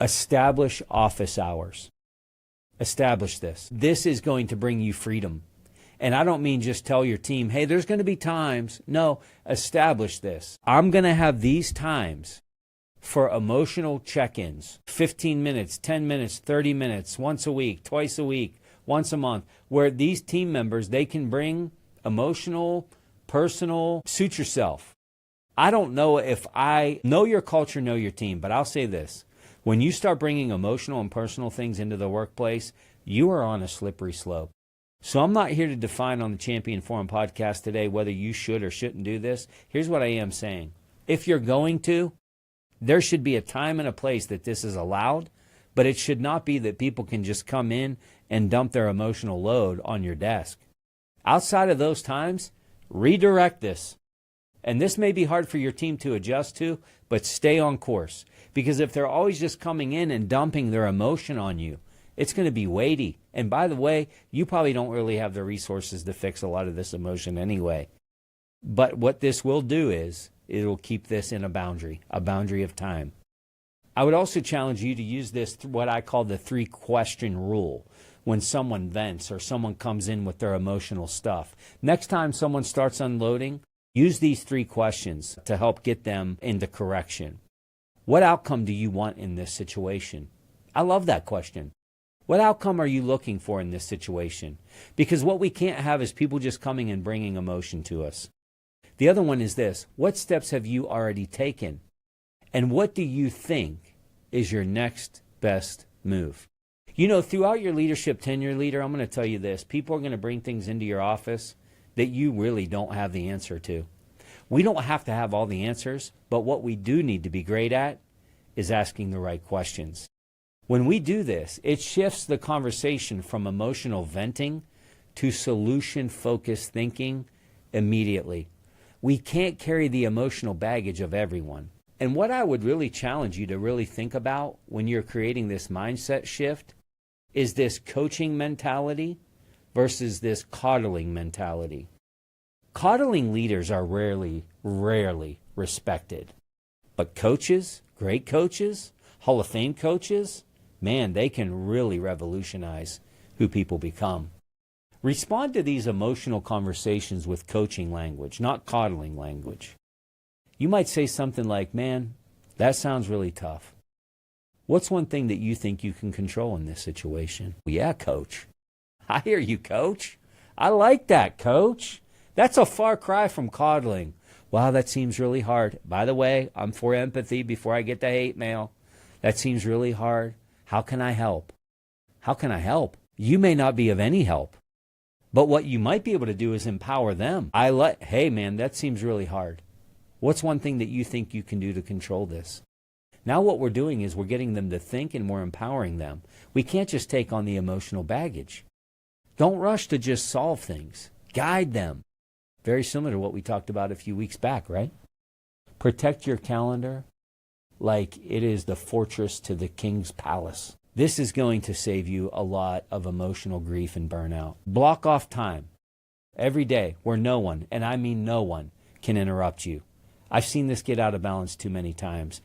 Establish office hours. Establish this. This is going to bring you freedom. And I don't mean just tell your team, hey, there's going to be times. No, establish this. I'm going to have these times for emotional check-ins. 15 minutes, 10 minutes, 30 minutes, once a week, twice a week, once a month, where these team members, they can bring emotional, personal, suit yourself. I don't know if I know your culture, know your team, but I'll say this. When you start bringing emotional and personal things into the workplace, you are on a slippery slope. So I'm not here to define on the Champion Forum podcast today whether you should or shouldn't do this. Here's what I am saying. If you're going to, there should be a time and a place that this is allowed, but it should not be that people can just come in and dump their emotional load on your desk. Outside of those times, redirect this. And this may be hard for your team to adjust to, but stay on course. Because if they're always just coming in and dumping their emotion on you, it's going to be weighty. And by the way, you probably don't really have the resources to fix a lot of this emotion anyway. But what this will do is it'll keep this in a boundary of time. I would also challenge you to use this, what I call the 3-question rule, when someone vents or someone comes in with their emotional stuff. Next time someone starts unloading, use these 3 questions to help get them into correction. What outcome do you want in this situation? I love that question. What outcome are you looking for in this situation? Because what we can't have is people just coming and bringing emotion to us. The other one is this. What steps have you already taken? And what do you think is your next best move? You know, throughout your leadership tenure, leader, I'm going to tell you this. People are going to bring things into your office that you really don't have the answer to. We don't have to have all the answers, but what we do need to be great at is asking the right questions. When we do this, it shifts the conversation from emotional venting to solution-focused thinking immediately. We can't carry the emotional baggage of everyone. And what I would really challenge you to really think about when you're creating this mindset shift is this coaching mentality versus this coddling mentality. Coddling leaders are rarely respected. But coaches, great coaches, Hall of Fame coaches, man, they can really revolutionize who people become. Respond to these emotional conversations with coaching language, not coddling language. You might say something like, man, that sounds really tough. What's one thing that you think you can control in this situation? Yeah, coach. I hear you, coach. I like that, coach. That's a far cry from coddling. Wow, that seems really hard. By the way, I'm for empathy before I get the hate mail. That seems really hard. How can I help? How can I help? You may not be of any help. But what you might be able to do is empower them. Hey man, that seems really hard. What's one thing that you think you can do to control this? Now what we're doing is we're getting them to think and we're empowering them. We can't just take on the emotional baggage. Don't rush to just solve things. Guide them. Very similar to what we talked about a few weeks back, right? Protect your calendar like it is the fortress to the king's palace. This is going to save you a lot of emotional grief and burnout. Block off time every day where no one, and I mean no one, can interrupt you. I've seen this get out of balance too many times.